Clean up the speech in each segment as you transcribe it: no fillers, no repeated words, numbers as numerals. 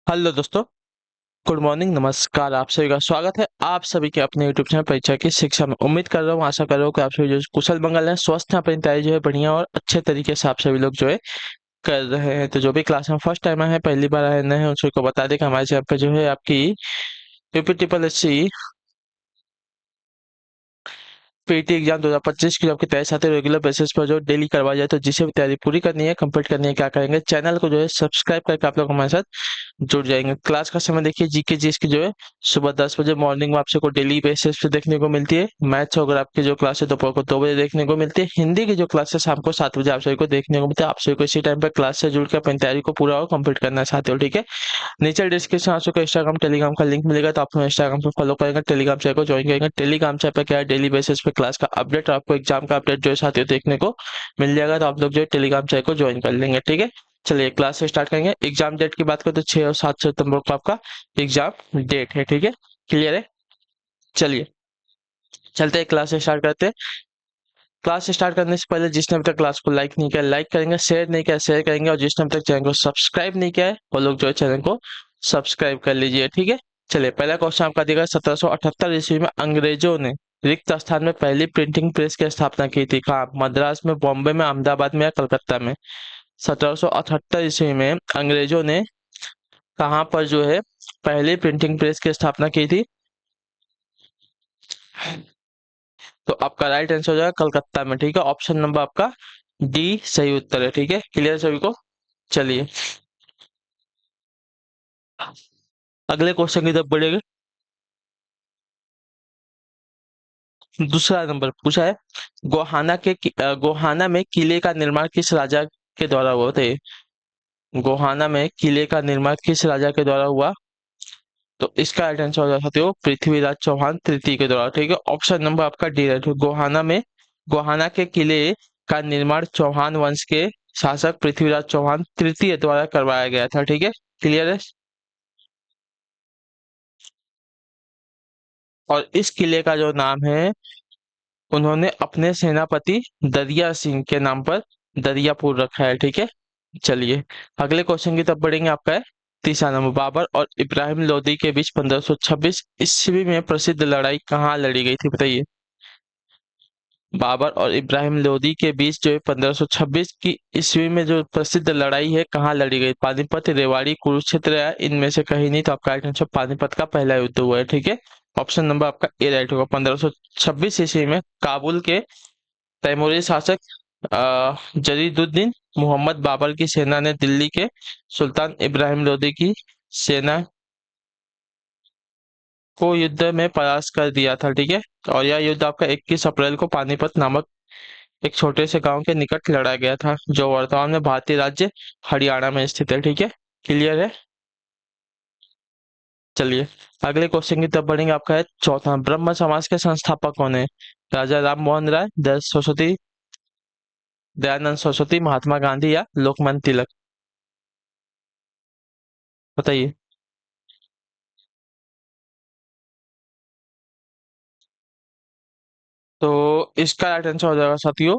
Hello दोस्तों। Good morning, नमस्कार। आप सभी का स्वागत है आप सभी के अपने यूट्यूब चैनल परीक्षा की शिक्षा में। उम्मीद कर रहा हूँ, आशा कर रहा हूँ कि आप सभी जो कुशल मंगल है, स्वस्थ हैं, अपनी तैयारी जो है बढ़िया और अच्छे तरीके से आप सभी लोग जो है कर रहे हैं। तो जो भी क्लास में फर्स्ट टाइम आए हैं, पहली बार आए नए हैं, उन सबको बता दें कि हमारे चैनल पे जो है आपकी UP triple S C PT exam 2025 की जो आपकी तैयारी साथ रेगुलर बेसिस पर जो डेली करवाई जाए, तो जिसे भी तैयारी पूरी करनी है, कंप्लीट करनी है, क्या करेंगे, चैनल को जो है सब्सक्राइब करके आप लोग हमारे साथ जुड़ जाएंगे। क्लास का समय देखिए, जीके जीएस की जो है सुबह 10 बजे मॉर्निंग में आपसे को डेली बेसिस पे देखने को मिलती है। मैथ्स अगर आपकी जो क्लास है दोपहर को 2 बजे देखने को मिलती है। हिंदी की जो क्लास है शाम को 7 बजे आप सभी को देखने को मिलती है। आप सभी को इसी टाइम पर क्लास से जुड़ के अपनी तैयारी को पूरा और कंप्लीट करना चाहते हो, ठीक है। नीचे डिस्क्रिप्शन में आपको इंस्टाग्राम टेलीग्राम का लिंक मिलेगा, तो आप हमें इंस्टाग्राम पे फॉलो करेंगे, टेलीग्राम चैनल को ज्वाइन करेंगे। टेलीग्राम चैनल पे क्या है, डेली बेसिस पे क्लास का अपडेट और आपको एग्जाम का अपडेट जो है साथियों देखने को मिल जाएगा। तो आप लोग जो है टेलीग्राम चैनल को ज्वाइन कर लेंगे, ठीक है। चलिए क्लास से स्टार्ट करेंगे। एग्जाम डेट की बात करें तो 6 और 7 सितंबर को आपका एग्जाम डेट है, ठीक है। क्लियर है। चलिए चलते हैं, क्लास से स्टार्ट करते हैं। क्लास स्टार्ट करने से पहले जिसने अभी तक क्लास को लाइक नहीं किया, लाइक करेंगे, शेयर नहीं किया, शेयर करेंगे, और जिसने अभी तक चैनल को सब्सक्राइब नहीं किया है, वो लोग जो है चैनल को सब्सक्राइब कर लीजिए, ठीक है। चलिए पहला क्वेश्चन आपका दिया 1778 ईस्वी में अंग्रेजों ने रिक्त स्थान में पहली प्रिंटिंग प्रेस की स्थापना की थी। कहाँ? मद्रास में, बॉम्बे में, अहमदाबाद में या कलकत्ता में? 1778 ईस्वी में अंग्रेजों ने कहाँ पर जो है पहली प्रिंटिंग प्रेस की स्थापना की थी? तो आपका राइट आंसर हो जाएगा कलकत्ता में, ठीक है। ऑप्शन नंबर आपका डी सही उत्तर है, ठीक है। क्लियर सभी को। चलिए अगले क्वेश्चन की तरफ बढ़ेंगे। दूसरा नंबर पूछा है, गोहाना में किले का निर्माण किस राजा के द्वारा हुआ? बताइए, गोहाना में किले का निर्माण किस राजा के द्वारा हुआ? तो इसका राइट आंसर हो सकते हो पृथ्वीराज चौहान तृतीय के द्वारा, ठीक है। ऑप्शन नंबर आपका डी राइट। गोहाना के किले का निर्माण चौहान वंश के शासक पृथ्वीराज चौहान तृतीय द्वारा करवाया गया था, ठीक है। क्लियर है। और इस किले का जो नाम है, उन्होंने अपने सेनापति दरिया सिंह के नाम पर दरियापुर रखा है, ठीक है। चलिए अगले क्वेश्चन की तरफ बढ़ेंगे। आपका है तीसरा नंबर, बाबर और इब्राहिम लोदी के बीच 1526 ईस्वी में प्रसिद्ध लड़ाई कहाँ लड़ी गई थी? बताइए, बाबर और इब्राहिम लोदी के बीच जो है 1526 की ईस्वी में जो प्रसिद्ध लड़ाई है कहाँ लड़ी गई? पानीपत, रेवाड़ी, कुरुक्षेत्र या इनमें से कहीं नहीं? तो आपका राइट आंसर पानीपत का पहला युद्ध हुआ है, ठीक है। ऑप्शन नंबर आपका ए राइट होगा। 1526 ईस्वी में काबुल के तैमूरी शासक जरीदुद्दीन मोहम्मद बाबर की सेना ने दिल्ली के सुल्तान इब्राहिम लोदी की सेना को युद्ध में परास्त कर दिया था, ठीक है। और यह युद्ध आपका 21 अप्रैल को पानीपत नामक एक छोटे से गांव के निकट लड़ा गया था, जो वर्तमान में भारतीय राज्य हरियाणा में स्थित है, ठीक है। क्लियर है। चलिए अगले क्वेश्चन की तरफ बढ़ेंगे। आपका है चौथा, ब्रह्म समाज के संस्थापक कौन है? राजा राम मोहन राय, दयानंद सरस्वती, महात्मा गांधी या लोकमान्य तिलक? बताइए। तो इसका राइट आंसर हो जाएगा साथियों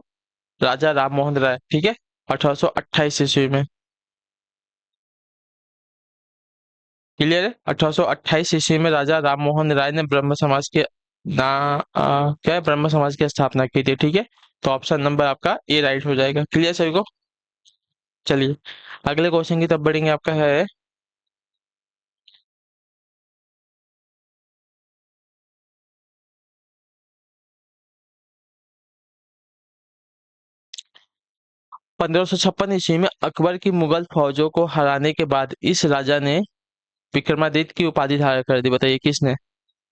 राजा राम मोहन राय, ठीक है। 1828 ईस्वी में। क्लियर है। 1828 ईस्वी में राजा राम मोहन राय ने ब्रह्म समाज के क्या है, ब्रह्म समाज की स्थापना की थी, ठीक है। तो ऑप्शन नंबर आपका ए राइट हो जाएगा। क्लियर सभी को। चलिए अगले क्वेश्चन की तरफ बढ़ेंगे। आपका है 1556 ईस्वी में अकबर की मुगल फौजों को हराने के बाद इस राजा ने विक्रमादित्य की उपाधि धारण कर दी। बताइए किसने?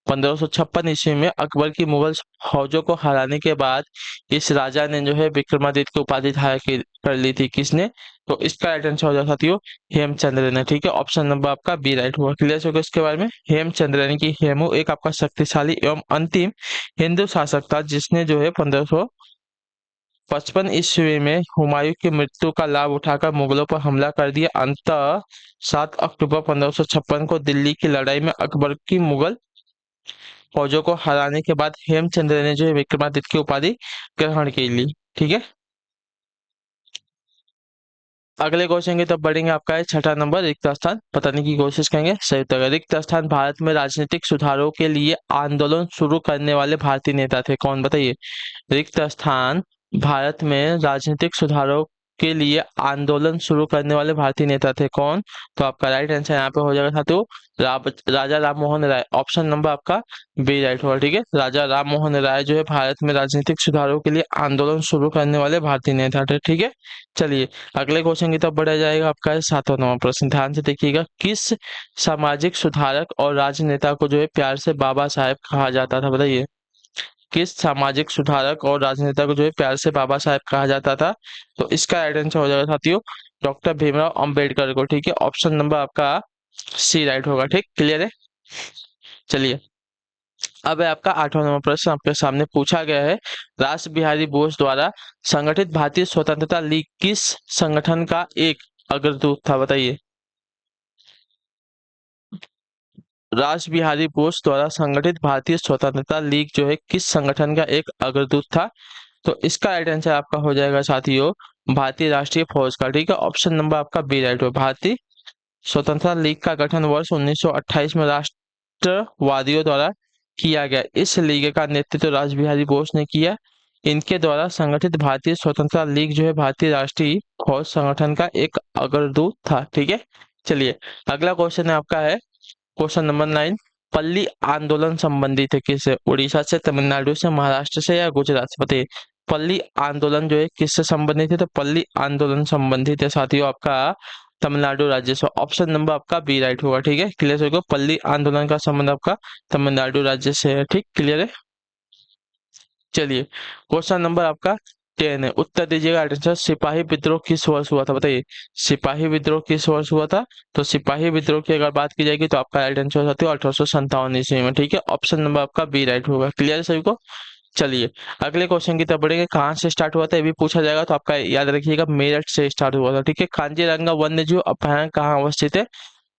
1556 ईस्वी में अकबर की मुगल फौजों को हराने के बाद इस राजा ने जो है विक्रमादित्य की उपाधि धारण कर ली थी। किसने? तो इसका राइट आंसर हो जाएगा साथियों हेमचंद्र ने, ठीक है। ऑप्शन नंबर आपका बी राइट हुआ। क्लियर होगा इसके बारे में। हेमचंद्र यानी कि हेमू एक आपका शक्तिशाली एवं अंतिम हिंदू शासक था, जिसने जो है 1555 ईस्वी में हुमायूं की मृत्यु का लाभ उठाकर मुगलों पर हमला कर दिया। अंततः 7 अक्टूबर 1556 को दिल्ली की लड़ाई में अकबर की मुगल फौजों को हराने के बाद हेमचंद्र ने जो है विक्रमादित्य की उपाधि ग्रहण की ली, ठीक है। अगले क्वेश्चन की तरफ बढ़ेंगे। आपका है छठा नंबर, रिक्त स्थान बताने की कोशिश करेंगे। सही उत्तर है रिक्त स्थान। भारत में राजनीतिक सुधारों के लिए आंदोलन शुरू करने वाले भारतीय नेता थे कौन, बताइए। रिक्त स्थान भारत में राजनीतिक सुधारों के लिए आंदोलन शुरू करने वाले भारतीय नेता थे कौन। तो आपका राइट आंसर यहाँ पे हो जाएगा साथियों राजा राम मोहन राय। ऑप्शन नंबर आपका बी राइट होगा। ठीक है, राजा राम मोहन राय जो है भारत में राजनीतिक सुधारों के लिए आंदोलन शुरू करने वाले भारतीय नेता थे। ठीक है, चलिए अगले क्वेश्चन की तरफ बढ़ा जाएगा। आपका सातवां नंबर प्रश्न, ध्यान से देखिएगा। किस सामाजिक सुधारक और राजनेता को जो है प्यार से बाबा साहेब कहा जाता था, बताइए। किस सामाजिक सुधारक और राजनेता को जो है प्यार से बाबा साहेब कहा जाता था। तो इसका राइट आंसर हो जाएगा साथियों डॉक्टर भीमराव अंबेडकर को। ठीक है, ऑप्शन नंबर आपका सी राइट होगा। ठीक, क्लियर है। चलिए अब है आपका आठवां नंबर प्रश्न आपके सामने पूछा गया है। राष्ट्र बिहारी बोस द्वारा संगठित भारतीय स्वतंत्रता लीग किस संगठन का एक अग्रदूत था, बताइए। राष्ट्र बिहारी बोस द्वारा संगठित भारतीय स्वतंत्रता लीग जो है किस संगठन का एक अग्रदूत था। तो इसका राइट आंसर आपका हो जाएगा साथियों भारतीय राष्ट्रीय फौज का। ठीक है, ऑप्शन नंबर आपका बी राइट हो। भारतीय स्वतंत्रता लीग का गठन वर्ष 1928 में राष्ट्रवादियों द्वारा किया गया। इस लीग का नेतृत्व राज बिहारी बोस ने किया। इनके द्वारा संगठित भारतीय स्वतंत्रता लीग जो है भारतीय राष्ट्रीय फौज संगठन का एक अग्रदूत था। ठीक है, चलिए अगला क्वेश्चन है आपका है क्वेश्चन नंबर 9। पल्ली आंदोलन संबंधित है किससे, उड़ीसा से, तमिलनाडु से, महाराष्ट्र से या गुजरात से, बताइए। पल्ली आंदोलन जो है किससे संबंधित है, तो पल्ली आंदोलन संबंधित है साथियों आपका तमिलनाडु राज्य से। ऑप्शन नंबर आपका बी राइट होगा। ठीक है, क्लियर होगा। पल्ली आंदोलन का संबंध आपका तमिलनाडु राज्य से है। ठीक, क्लियर है। चलिए क्वेश्चन नंबर आपका 10 है, उत्तर दीजिएगा। आंसर सिपाही विद्रोह किस वर्ष हुआ था, बताइए। सिपाही विद्रोह किस वर्ष हुआ था। तो सिपाही विद्रोह की अगर बात की जाएगी तो आपका राइट आंसर हो जाती है 1857 ईस्वी में। ठीक है, ऑप्शन नंबर आपका बी राइट होगा। क्लियर है सभी को। चलिए अगले क्वेश्चन की तरफ बढ़ेंगे। कहाँ से स्टार्ट हुआ था ये भी पूछा जाएगा, तो आपका याद रखिएगा मेरठ से स्टार्ट हुआ था। ठीक है, कांजीरंगा वन्य जीव अभयारण्य कहाँ अवस्थित है।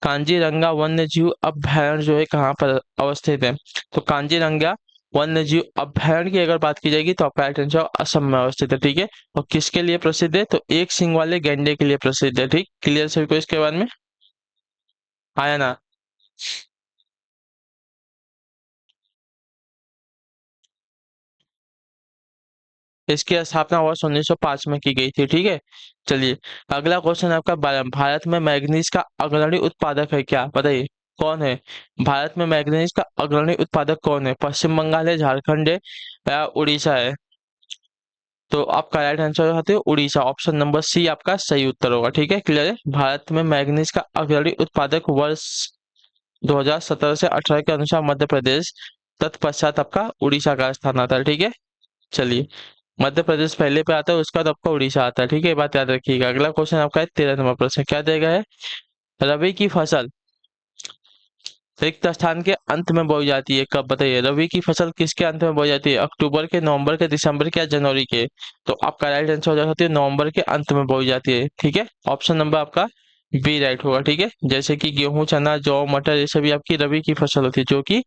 कांजीरंगा वन्य जीव अभयारण्य जो है कहाँ पर अवस्थित है। तो कांजीरंगा वन्य जीव अभयारण्य की अगर बात की जाएगी तो आपका राइट आंसर असम में अवस्थित है। ठीक है, और किसके लिए प्रसिद्ध है, तो एक सींग वाले गैंडे के लिए प्रसिद्ध है। ठीक, क्लियर सभी को इसके बारे में आया ना। इसकी स्थापना वर्ष 1905 में की गई थी। ठीक है, चलिए अगला क्वेश्चन आपका भारत में मैग्नीज का अग्रणी उत्पादक है क्या, बताइए। कौन है भारत में मैग्नीज का अग्रणी उत्पादक, कौन है। पश्चिम बंगाल है, झारखंड है या उड़ीसा है। तो आपका राइट आंसर होते उड़ीसा। ऑप्शन नंबर सी आपका सही उत्तर होगा। ठीक है, क्लियर है। भारत में मैग्नीज का अग्रणी उत्पादक वर्ष 2017 से 18 के अनुसार मध्य प्रदेश, तत्पश्चात आपका उड़ीसा का स्थान आता है। ठीक है, चलिए मध्य प्रदेश पहले पे आता है, उसके बाद आपका उड़ीसा आता है। ठीक है, ये बात याद रखिएगा। अगला क्वेश्चन आपका है 13 नंबर प्रश्न, क्या देगा है। रबी की फसल रिक्त स्थान के अंत में बोई जाती है कब, बताइए। रबी की फसल किसके अंत में बोई जाती है, अक्टूबर के, नवंबर के, दिसंबर के या जनवरी के। तो आपका राइट आंसर हो जाती है नवंबर के अंत में बोई जाती है। ठीक है, ऑप्शन नंबर आपका बी राइट होगा। ठीक है, जैसे कि गेहूं, चना, जौ, मटर ये सभी आपकी रबी की फसल होती है जो कि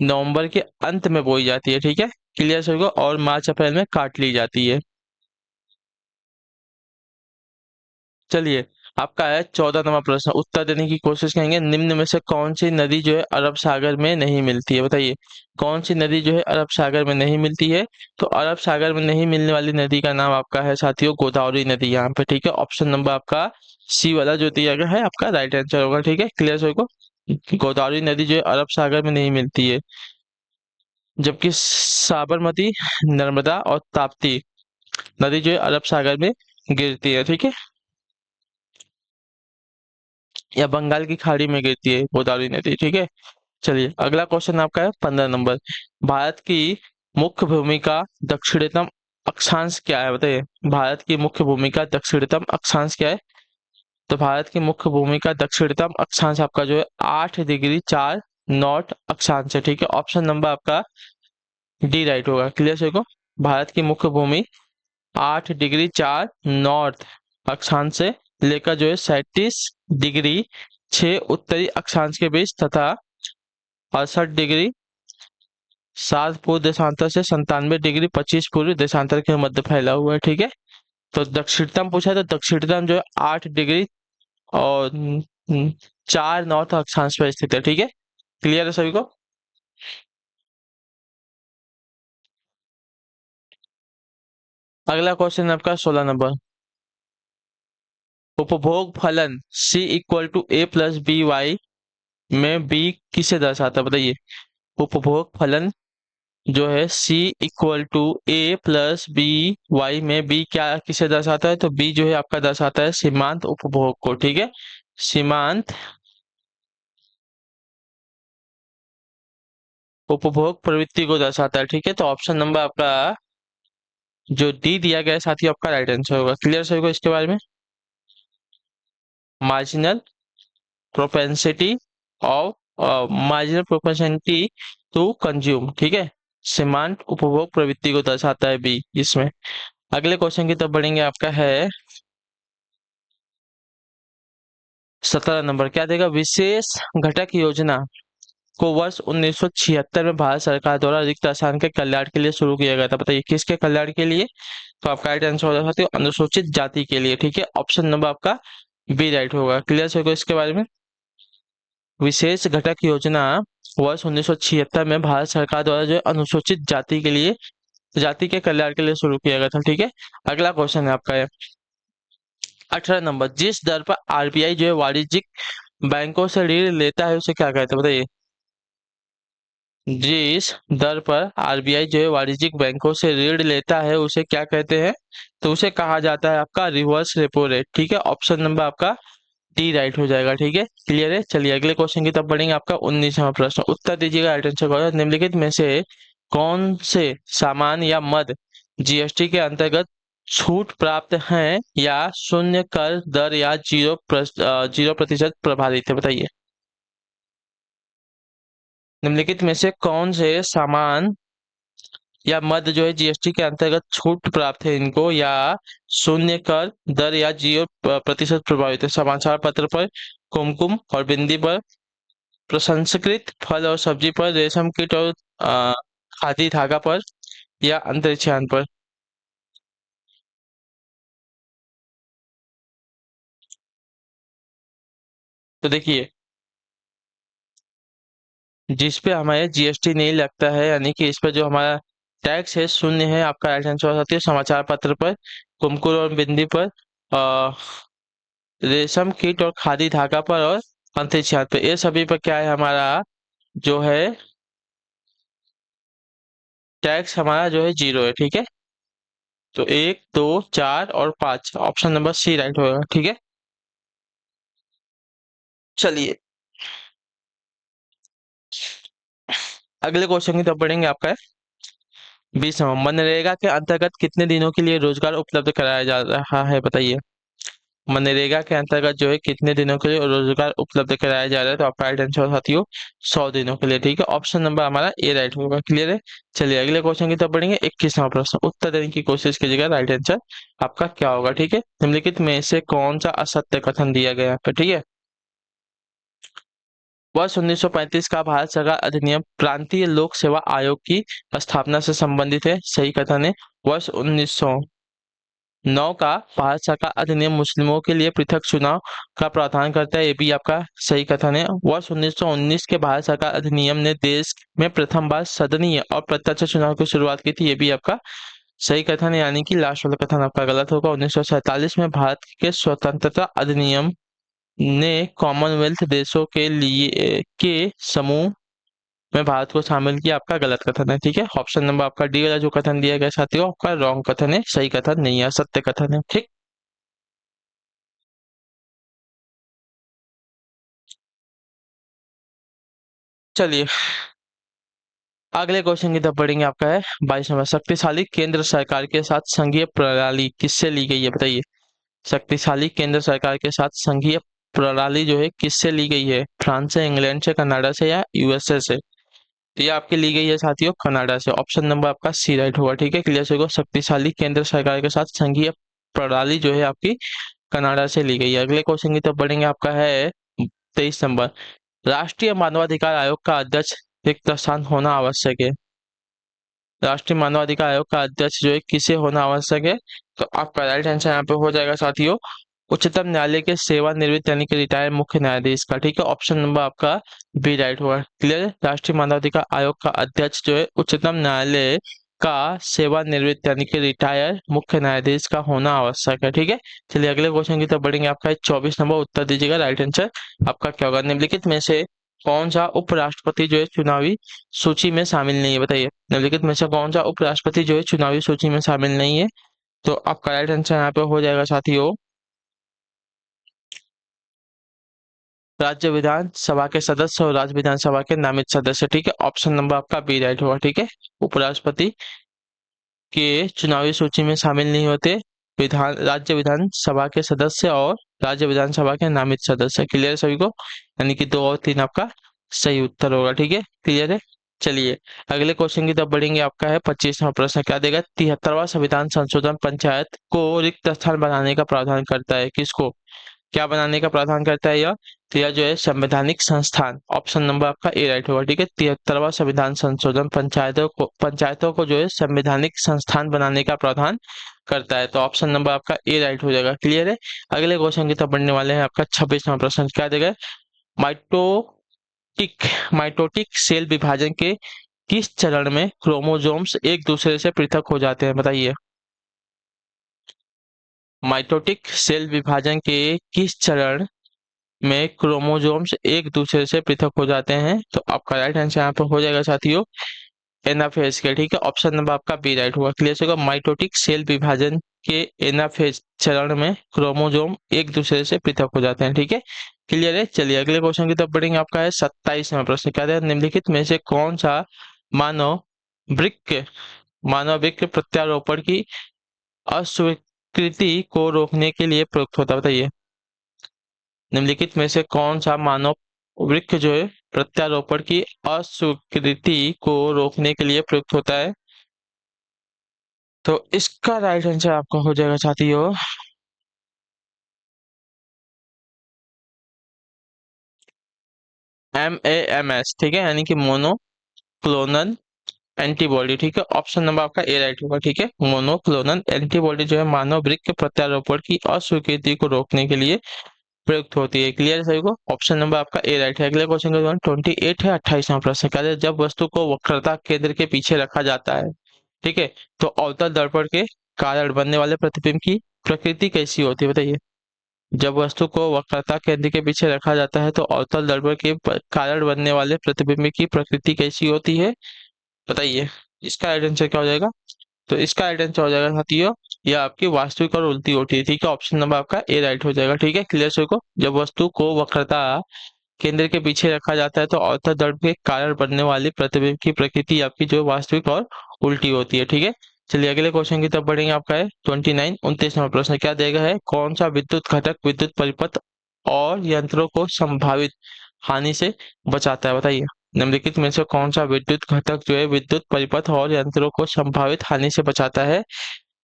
नवंबर के अंत में बोई जाती है। ठीक है, क्लियर सभी को, और मार्च अप्रैल में काट ली जाती है। चलिए आपका है 14 नंबर प्रश्न, उत्तर देने की कोशिश करेंगे। निम्न में से कौन सी नदी जो है अरब सागर में नहीं मिलती है, बताइए। कौन सी नदी जो है अरब सागर में नहीं मिलती है। तो अरब सागर में नहीं मिलने वाली नदी का नाम आपका है साथियों गोदावरी नदी यहाँ पे। ठीक है, ऑप्शन नंबर आपका सी वाला जो दिया गया है आपका राइट आंसर होगा। ठीक है, क्लियर सभी को। गोदावरी नदी जो है अरब सागर में नहीं मिलती है, जबकि साबरमती, नर्मदा और ताप्ती नदी जो है अरब सागर में गिरती है। ठीक है, या बंगाल की खाड़ी में गिरती है गोदावरी नदी। ठीक है, चलिए अगला क्वेश्चन आपका है 15 नंबर। भारत की मुख्य भूमिका दक्षिणतम अक्षांश क्या है, बताइए। भारत की मुख्य भूमिका दक्षिणतम अक्षांश क्या है। तो भारत की मुख्य भूमिका दक्षिणतम अक्षांश आपका जो है 8 डिग्री 4 नॉर्थ अक्षांश है। ठीक है, ऑप्शन नंबर आपका डी राइट होगा। क्लियर से को, भारत की मुख्य भूमि 8 डिग्री 4 नॉर्थ अक्षांश से लेकर जो है 37 डिग्री 6 उत्तरी अक्षांश के बीच तथा 68 डिग्री 7 पूर्व देशांतर से 97 डिग्री 25 पूर्व देशांतर के मध्य फैला हुआ है। ठीक है, तो दक्षिणतम पूछा है, तो दक्षिणतम जो है 8 डिग्री और 4 नॉर्थ अक्षांश पर स्थित है। ठीक है, क्लियर है सभी को। अगला क्वेश्चन आपका 16 नंबर। उपभोग फलन C equal to A plus B Y में B किसे दर्शाता है, बताइए। उपभोग फलन जो है C equal to A plus B Y में B क्या किसे दर्शाता है, तो B जो है आपका दर्शाता है सीमांत उपभोग को। ठीक है, सीमांत उपभोग प्रवृत्ति को दर्शाता है। ठीक है, तो ऑप्शन नंबर आपका जो डी दिया गया है साथी आपका राइट आंसर होगा। क्लियर सभी को इसके बारे में। Marginal propensity of marginal propensity to consume. ठीक है, सीमांत उपभोग प्रवृत्ति को दर्शाता है बी इसमें। अगले क्वेश्चन की तरफ बढ़ेंगे, आपका है 17 नंबर। क्या देगा, विशेष घटक योजना को वर्ष 1976 में भारत सरकार द्वारा रिक्त स्थान के कल्याण के लिए शुरू किया गया था। बताइए किसके कल्याण के लिए, तो आपका राइट आंसर हो सकते हो अनुसूचित जाति के लिए। ठीक है, ऑप्शन नंबर आपका बी राइट होगा। क्लियर सभी को इसके बारे में। विशेष घटक योजना वर्ष 1976 में भारत सरकार द्वारा जो है अनुसूचित जाति के लिए, जाति के कल्याण के लिए शुरू किया गया था। ठीक है, अगला क्वेश्चन है आपका है 18 नंबर। जिस दर पर आरबीआई जो है वाणिज्यिक बैंकों से ऋण लेता है उसे क्या कहते हैं, बताइए। जिस दर पर आरबीआई जो है वाणिज्यिक बैंकों से ऋण लेता है उसे क्या कहते हैं, तो उसे कहा जाता है आपका रिवर्स रेपो रेट। ठीक है, ऑप्शन नंबर आपका डी राइट हो जाएगा। ठीक है, क्लियर है। चलिए अगले क्वेश्चन की तरफ बढ़ेंगे, आपका 19वां प्रश्न। उत्तर दीजिएगा राइट आंसर का। निम्नलिखित में से कौन से सामान या मद जीएसटी के अंतर्गत छूट प्राप्त हैं या शून्य कर दर या 0% प्रभावित है, बताइए। निम्नलिखित में से कौन से सामान या मद जो है जीएसटी के अंतर्गत छूट प्राप्त है इनको, या शून्य कर दर या 0% प्रभावित है। समाचार पत्र पर, कुमकुम और बिंदी पर, प्रसंस्कृत फल और सब्जी पर, रेशम कीट और खादी धागा पर, या अंतरिक्ष यान पर। तो देखिए, जिस पे हमारे जीएसटी नहीं लगता है, यानी कि इस पर जो हमारा टैक्स है शून्य है, आपका राइट आंसर हो सकती है समाचार पत्र पर, कुमकुम और बिंदी पर, अ, रेशम कीट और खादी धागा पर, और अंतरिक्ष यान पर। ये सभी पर क्या है हमारा जो है टैक्स हमारा जो है 0 है। ठीक है, तो 1, 2, 4 और 5, ऑप्शन नंबर सी राइट होगा। ठीक है, चलिए अगले क्वेश्चन की तरफ बढ़ेंगे, आपका है 20 नंबर। मनरेगा के अंतर्गत कितने दिनों के लिए रोजगार उपलब्ध कराया जा रहा है, बताइए। मनरेगा के अंतर्गत जो है कितने दिनों के लिए रोजगार उपलब्ध कराया जा रहा है, तो आपका राइट आंसर साथियों 100 दिनों के लिए। ठीक है, ऑप्शन नंबर हमारा ए राइट होगा। क्लियर है। चलिए अगले क्वेश्चन की तरफ बढ़ेंगे। 21वां प्रश्न। उत्तर देने की कोशिश कीजिएगा, राइट आंसर आपका क्या होगा। ठीक है, निम्नलिखित में से कौन सा असत्य कथन दिया गया है, ठीक है। वर्ष 1935 का भारत सरकार अधिनियम प्रांतीय लोक सेवा आयोग की स्थापना से संबंधित है, सही कथन है। वर्ष 1909 का भारत सरकार अधिनियम मुस्लिमों के लिए पृथक चुनाव का प्रावधान करता है, ये भी आपका सही कथन है। वर्ष 1919 के भारत सरकार अधिनियम ने देश में प्रथम बार सदनीय और प्रत्यक्ष चुनाव की शुरुआत की थी, ये भी आपका सही कथन है, यानी कि लास्ट वाला कथन आपका गलत होगा। 1947 में भारत के स्वतंत्रता अधिनियम ने कॉमनवेल्थ देशों के लिए के समूह में भारत को शामिल किया, आपका गलत कथन है। ठीक है, ऑप्शन नंबर आपका डी वाला जो कथन दिया गया साथियों आपका रॉन्ग कथन है, सही कथन नहीं है, सत्य कथन है। ठीक, चलिए अगले क्वेश्चन की तरफ बढ़ेंगे, आपका है 22 नंबर। शक्तिशाली केंद्र सरकार के साथ संघीय प्रणाली किससे ली गई है, बताइए। शक्तिशाली केंद्र सरकार के साथ संघीय प्रणाली जो है किससे ली गई है, फ्रांस से, इंग्लैंड से, कनाडा से, या यूएसए से। तो ये आपकी ली गई है साथियों कनाडा से, ऑप्शन नंबर आपका सी राइट होगा। ठीक है, क्लियर से को शक्तिशाली केंद्र सरकार के साथ संघीय प्रणाली जो है आपकी कनाडा से ली गई है। अगले क्वेश्चन की तरफ बढ़ेंगे, आपका है 23 नंबर। राष्ट्रीय मानवाधिकार आयोग का अध्यक्ष रिक्त स्थान होना आवश्यक है। राष्ट्रीय मानवाधिकार आयोग का अध्यक्ष जो है किसे होना आवश्यक है? तो आपका राइट आंसर यहाँ पे हो जाएगा साथियों उच्चतम न्यायालय के सेवानिवृत्त यानी कि रिटायर्ड मुख्य न्यायाधीश का। ठीक है, ऑप्शन नंबर आपका बी राइट होगा। क्लियर है, राष्ट्रीय मानवाधिकार आयोग का अध्यक्ष जो है उच्चतम न्यायालय का सेवानिवृत्त यानी कि रिटायर मुख्य न्यायाधीश का होना आवश्यक है। ठीक है, चलिए अगले क्वेश्चन की तरफ बढ़ेंगे। आपका 24 नंबर उत्तर दीजिएगा। राइट आंसर आपका क्या होगा? निम्नलिखित में से कौन सा उपराष्ट्रपति जो है चुनावी सूची में शामिल नहीं है? बताइए, निम्नलिखित में से कौन सा उपराष्ट्रपति जो है चुनावी सूची में शामिल नहीं है? तो आपका राइट आंसर यहाँ पे हो जाएगा साथियों राज्य विधानसभा के सदस्य और राज्य विधानसभा के नामित सदस्य। ठीक है, ऑप्शन नंबर आपका बी राइट होगा। ठीक है, उपराष्ट्रपति के चुनावी सूची में शामिल नहीं होते राज्य विधानसभा के सदस्य और राज्य विधानसभा के नामित सदस्य। क्लियर है सभी को? यानी कि 2 और 3 आपका सही उत्तर होगा। ठीक है, क्लियर है। चलिए अगले क्वेश्चन की तरफ बढ़ेंगे। आपका है 25वां प्रश्न, क्या देगा? 73वां संविधान संशोधन पंचायत को रिक्त स्थान बनाने का प्रावधान करता है। किसको क्या बनाने का प्रावधान करता है यह? तो यह जो है संवैधानिक संस्थान। ऑप्शन नंबर आपका ए राइट होगा। ठीक है, 73वां संविधान संशोधन पंचायतों को जो है संवैधानिक संस्थान बनाने का प्रावधान करता है। तो ऑप्शन नंबर आपका ए राइट हो जाएगा। क्लियर है। अगले क्वेश्चन की तरफ बढ़ने वाले हैं। आपका 26वां प्रश्न, क्या देगा? माइटोटिक माइटोटिक सेल विभाजन के किस चरण में क्रोमोसोम्स एक दूसरे से पृथक हो जाते हैं? बताइए, माइटोटिक सेल विभाजन के किस चरण में क्रोमोसोम्स एक दूसरे से पृथक हो जाते हैं? तो आपका राइट आंसर यहाँ पर हो जाएगा साथियों एनाफेज के। ठीक है, ऑप्शन नंबर आपका बी राइट होगा। क्लियर होगा, माइटोटिक सेल विभाजन के एनाफेज चरण में क्रोमोसोम एक दूसरे से पृथक हो जाते हैं। ठीक है, क्लियर है। चलिए अगले क्वेश्चन की तरफ बढ़ेंगे। आपका है 27वां प्रश्न, क्या है? निम्नलिखित में से कौन सा मानव वृक्क मानव वृक्क प्रत्यारोपण की अस्वीकृति को रोकने के लिए प्रयुक्त होता है? बताइए, निम्नलिखित में से कौन सा मानव वृक्ष जो है प्रत्यारोपण की अस्वीकृति को रोकने के लिए प्रयुक्त होता है? तो इसका राइट आंसर आपका हो जाएगा साथियों MAMS। ठीक है, यानी कि मोनोक्लोनल एंटीबॉडी। ठीक है, ऑप्शन नंबर आपका ए राइट होगा। ठीक है, मोनोक्लोनल एंटीबॉडी जो है मानव वृक्क प्रत्यारोपण की अस्वीकृति को रोकने के लिए प्रयुक्त होती है। क्लियर है सभी को? ऑप्शन नंबर आपका ए राइट है। अगले क्वेश्चन का 28 है 28वां प्रश्न, क्या है? जब वस्तु को वक्रता केंद्र के पीछे रखा जाता है, ठीक है, तो अवतल दर्पण के कारण बनने वाले प्रतिबिंब की प्रकृति कैसी होती है? बताइए, जब वस्तु को वक्रता केंद्र के पीछे रखा जाता है तो अवतल दर्पण के कारण बनने वाले प्रतिबिंब की प्रकृति कैसी होती है? बताइए, इसका राइट आंसर क्या हो जाएगा? तो इसका राइट आंसर हो जाएगा साथियों यह आपकी वास्तविक और उल्टी होती है। ठीक है, ऑप्शन नंबर आपका ए राइट हो जाएगा। ठीक है, क्लियर सभी को? जब वस्तु को वक्रता केंद्र के पीछे रखा जाता है तो अवतल दर्पण के कारण बनने वाली प्रतिबिंब की प्रकृति आपकी जो वास्तविक और उल्टी होती है। ठीक है, चलिए अगले क्वेश्चन की तरफ बढ़ेंगे। आपका है 29 नंबर प्रश्न, क्या देगा है? कौन सा विद्युत घटक विद्युत परिपथ और यंत्रों को संभावित हानि से बचाता है? बताइए, निम्नलिखित में से कौन सा विद्युत घटक जो है विद्युत परिपथ और यंत्रों को संभावित हानि से बचाता है?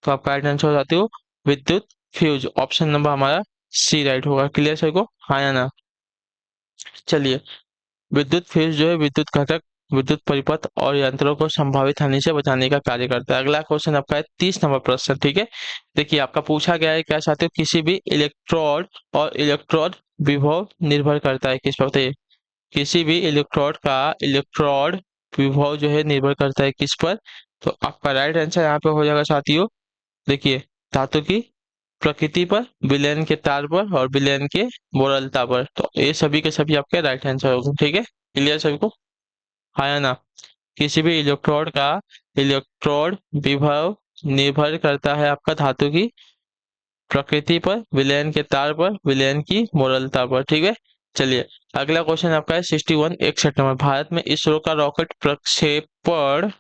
तो आपका राइट आंसर हो जाती हो विद्युत फ्यूज। ऑप्शन नंबर हमारा सी राइट होगा। क्लियर सभी को? हाँ या ना? चलिए, विद्युत फ्यूज जो है विद्युत घटक विद्युत परिपथ और यंत्रों को संभावित हानि से बचाने का कार्य करता है। अगला क्वेश्चन आपका है 30 नंबर प्रश्न। ठीक है, देखिए आपका पूछा गया है, क्या चाहते हो? किसी भी इलेक्ट्रोड विभव निर्भर करता है किस पर? बताइए, किसी भी इलेक्ट्रोड विभव जो है निर्भर करता है किस पर? तो आपका राइट आंसर यहाँ पे हो जाएगा साथियों देखिए धातु की प्रकृति पर, विलयन के तार पर और विलयन के मोरलता पर। तो ये सभी के सभी आपके राइट आंसर होंगे। ठीक है, क्लियर सभी को? हाँ या ना? किसी भी इलेक्ट्रोड विभव निर्भर करता है आपका धातु की प्रकृति पर, विलयन के तार पर, विलयन की मोरलता पर। ठीक है, चलिए अगला क्वेश्चन आपका है 61 नंबर, भारत में इसरो का रॉकेट प्रक्षेपण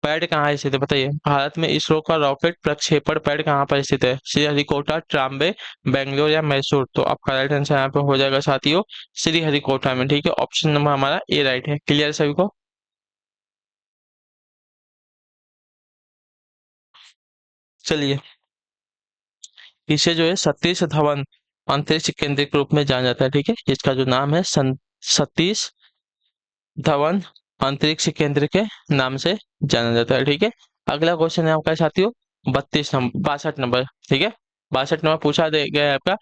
पैड कहाँ स्थित है? बताइए, भारत में इसरो का रॉकेट प्रक्षेपण पैड कहाँ पर स्थित है? श्रीहरिकोटा, ट्राम्बे, बेंगलोर या मैसूर? तो आपका राइट आंसर यहाँ पे हो जाएगा साथियों श्रीहरिकोटा में। ठीक है, ऑप्शन नंबर हमारा ए राइट है। क्लियर सभी को? चलिए, इसे जो है सतीश धवन अंतरिक्ष केंद्र के रूप में जाना जाता है। ठीक है, इसका जो नाम है सतीश धवन अंतरिक्ष केंद्र के नाम से जाना जाता है। ठीक है, अगला क्वेश्चन है आपका साथियों 62 नंबर 62 नंबर। ठीक है, 62 नंबर पूछा गया है आपका,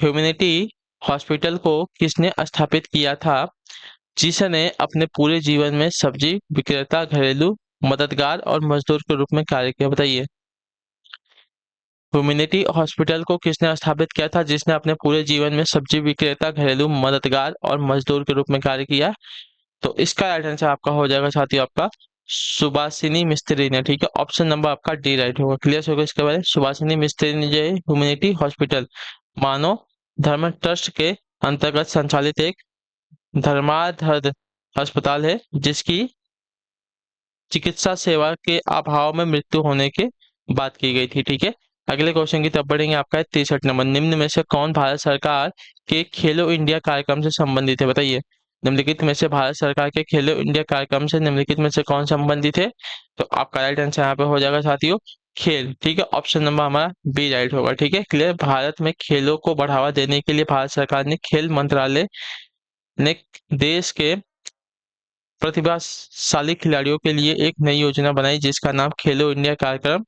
ह्यूमैनिटी हॉस्पिटल को किसने स्थापित किया था जिसने अपने पूरे जीवन में सब्जी विक्रेता, घरेलू मददगार और मजदूर के रूप में कार्य किया? बताइए, ह्यूमैनिटी हॉस्पिटल को किसने स्थापित किया था जिसने अपने पूरे जीवन में सब्जी विक्रेता, घरेलू मददगार और मजदूर के रूप में कार्य किया? तो इसका राइट आंसर आपका हो जाएगा साथियों आपका सुभाषिनी मिस्त्री ने। ठीक है, ऑप्शन नंबर आपका डी राइट होगा। क्लियर होगा इसके बारे में? सुभाषिनी मिस्त्री ने जो ह्यूमैनिटी हॉस्पिटल मानव धर्म ट्रस्ट के अंतर्गत संचालित एक धर्माधर अस्पताल है जिसकी चिकित्सा सेवा के अभाव में मृत्यु होने के बात की गई थी। ठीक है, अगले क्वेश्चन की तरफ बढ़ेंगे। आपका है 63 नंबर, निम्न में से कौन भारत सरकार के खेलो इंडिया कार्यक्रम से संबंधित है? बताइए, निम्नलिखित में से भारत सरकार के खेलो इंडिया कार्यक्रम से निम्नलिखित में से कौन संबंधित है? तो आपका राइट आंसर यहाँ पे हो जाएगा साथियों खेल। ठीक है, ऑप्शन नंबर हमारा बी राइट होगा। ठीक है, क्लियर। भारत में खेलों को बढ़ावा देने के लिए भारत सरकार ने खेल मंत्रालय ने देश के प्रतिभाशाली खिलाड़ियों के लिए एक नई योजना बनाई जिसका नाम खेलो इंडिया कार्यक्रम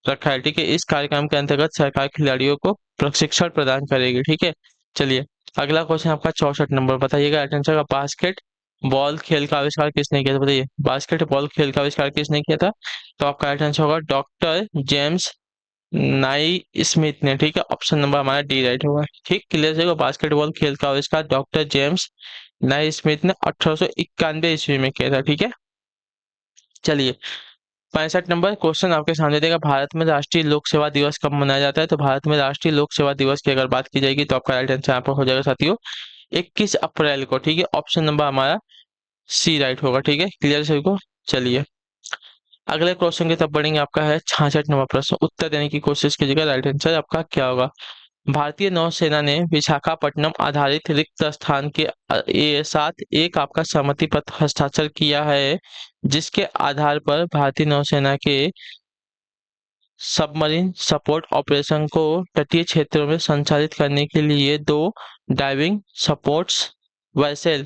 रखा है। ठीक है, इस कार्यक्रम के अंतर्गत सरकार खिलाड़ियों को प्रशिक्षण प्रदान करेगी। ठीक है, चलिए अगला क्वेश्चन आपका 64 नंबर, बताइएगा राइट आंसर का, बास्केट बॉल खेल का आविष्कार किसने किया था? बताइए, बास्केटबॉल खेल का आविष्कार किसने किया था? तो आपका राइट आंसर होगा डॉक्टर जेम्स नाई स्मिथ ने। ठीक है, ऑप्शन नंबर हमारा डी राइट होगा। ठीक, क्लियर होगा। बास्केटबॉल खेल का आविष्कार डॉक्टर जेम्स नाई स्मिथ ने 1891 ईस्वी में किया था। ठीक है, चलिए 65 नंबर क्वेश्चन आपके सामने देगा, भारत में राष्ट्रीय लोक सेवा दिवस कब मनाया जाता है? तो भारत में राष्ट्रीय लोक सेवा दिवस की अगर बात की जाएगी तो आपका राइट आंसर यहाँ पर हो जाएगा साथियों 21 अप्रैल को। ठीक है, ऑप्शन नंबर हमारा सी राइट होगा। ठीक है, क्लियर सभी को? चलिए अगले क्वेश्चन की तरफ बढ़ेंगे। आपका है 66 नंबर प्रश्न, उत्तर देने की कोशिश कीजिएगा, राइट आंसर आपका क्या होगा? भारतीय नौसेना ने विशाखापट्टनम आधारित रिक्त स्थान के साथ एक आपका सहमति पत्र हस्ताक्षर किया है जिसके आधार पर भारतीय नौसेना के सबमरीन सपोर्ट ऑपरेशन को तटीय क्षेत्रों में संचालित करने के लिए 2 डाइविंग सपोर्ट्स वेसल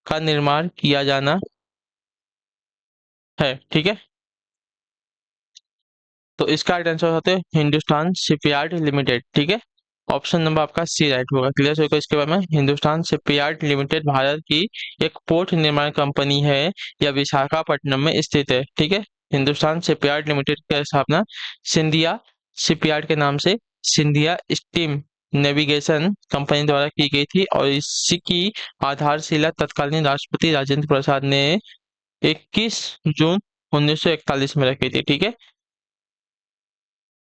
का निर्माण किया जाना है। ठीक है, तो इसका राइट आंसर होते हैं हिंदुस्तान शिपयार्ड लिमिटेड। ठीक है, ऑप्शन नंबर आपका सी राइट होगा। क्लियर होगा इसके बारे में? हिंदुस्तान शिपयार्ड लिमिटेड भारत की एक पोर्ट निर्माण कंपनी है, यह विशाखापट्टनम में स्थित है। ठीक है, हिंदुस्तान शिपयार्ड लिमिटेड की स्थापना सिंधिया शिपयार्ड के नाम से सिंधिया स्टीम नेविगेशन कंपनी द्वारा की गई थी और इसी की आधारशिला तत्कालीन राष्ट्रपति राजेंद्र प्रसाद ने 21 जून 1941 में रखी थी। ठीक है,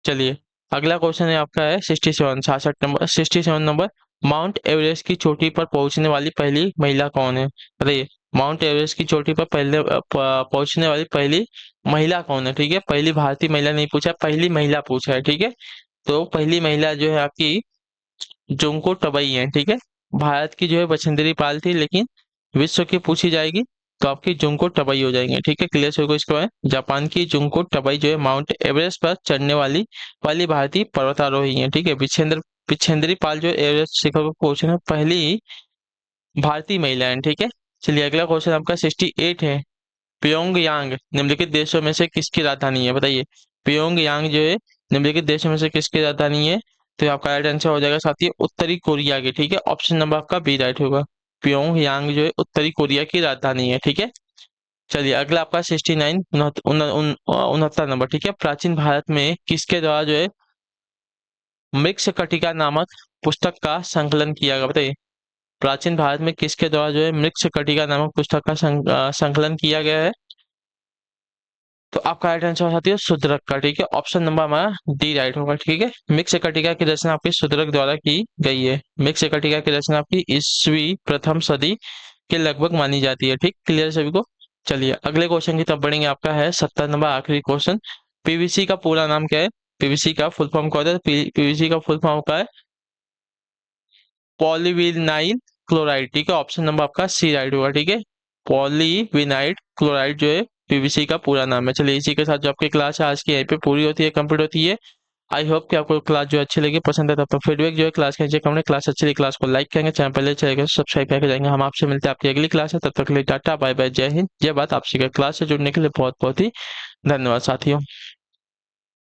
चलिए अगला क्वेश्चन है आपका है 67 नंबर माउंट एवरेस्ट की चोटी पर पहुंचने वाली पहली महिला कौन है? बताइए, माउंट एवरेस्ट की चोटी पर पहुंचने वाली पहली महिला कौन है? ठीक है, पहली भारतीय महिला नहीं पूछा, पहली महिला पूछा है। ठीक है, तो पहली महिला जो है आपकी जुंको टबई है। ठीक है, भारत की जो है बछेंद्री पाल थी, लेकिन विश्व की पूछी जाएगी तो आपकी जुंको टबई हो जाएंगे। ठीक है, क्लियर होगा इसके बाद? जापान की जुंको टबई जो है माउंट एवरेस्ट पर चढ़ने वाली वाली भारतीय पर्वतारोही है। ठीक है, बिछेंद्री पाल जो एवरेस्ट शिखर पर पहुंचने पहली भारतीय महिला है। ठीक है, चलिए अगला क्वेश्चन आपका 68 है, प्योंगयांग निम्नलिखित देशों में से किसकी राजधानी है? बताइए, प्योंगयांग जो है निम्नलिखित देशों में से किसकी राजधानी है? तो आपका राइट आंसर हो जाएगा साथियों उत्तरी कोरिया की। ठीक है, ऑप्शन नंबर आपका बी राइट होगा। प्योंगयांग जो है उत्तरी कोरिया की राजधानी है। ठीक है, चलिए अगला आपका 69 69 नंबर। ठीक है, प्राचीन भारत में किसके द्वारा जो है मृक्षकटिका नामक पुस्तक का संकलन किया गया? बताइए, प्राचीन भारत में किसके द्वारा जो है मृक्षकटिका नामक पुस्तक का संकलन किया गया है? तो आपका राइट आंसर साथियों शूद्रक का। ठीक है, ऑप्शन नंबर हमारा डी राइट होगा। ठीक है, मृक्षकटिका की रचना आपकी शूद्रक द्वारा की गई है। मृक्षकटिका की रचना आपकी ईस्वी प्रथम सदी के लगभग मानी जाती है। ठीक, क्लियर सभी को? चलिए अगले क्वेश्चन की तरफ बढ़ेंगे। आपका है 70 नंबर आखिरी क्वेश्चन, पीवीसी का पूरा नाम क्या है? पीवीसी का फुल फॉर्म क्या होता है? पीवीसी का फुल फॉर्म का है पॉलीविनाइल क्लोराइड। ठीक है, ऑप्शन नंबर आपका सी राइट होगा। ठीक है, पॉलीविनाइल क्लोराइड जो है पीवीसी का पूरा नाम है। चलिए इसी के साथ जो आपकी क्लास है आज की यहीं पे पूरी होती है, कंप्लीट होती है। आई होप कि आपको क्लास जो अच्छी लगी, पसंद है तो आपका फीडबैक जो है क्लास के नीचे कमेंट, क्लास अच्छी लगी क्लास को लाइक करेंगे, चैनल पहले चलेगा सब्सक्राइब करके जाएंगे। हम आपसे मिलते हैं आपकी अगली क्लास है, तब तक के लिए टाटा बाय बाय, जय हिंद जय भारत। आपसे क्लास से जुड़ने के लिए बहुत बहुत ही धन्यवाद साथियों।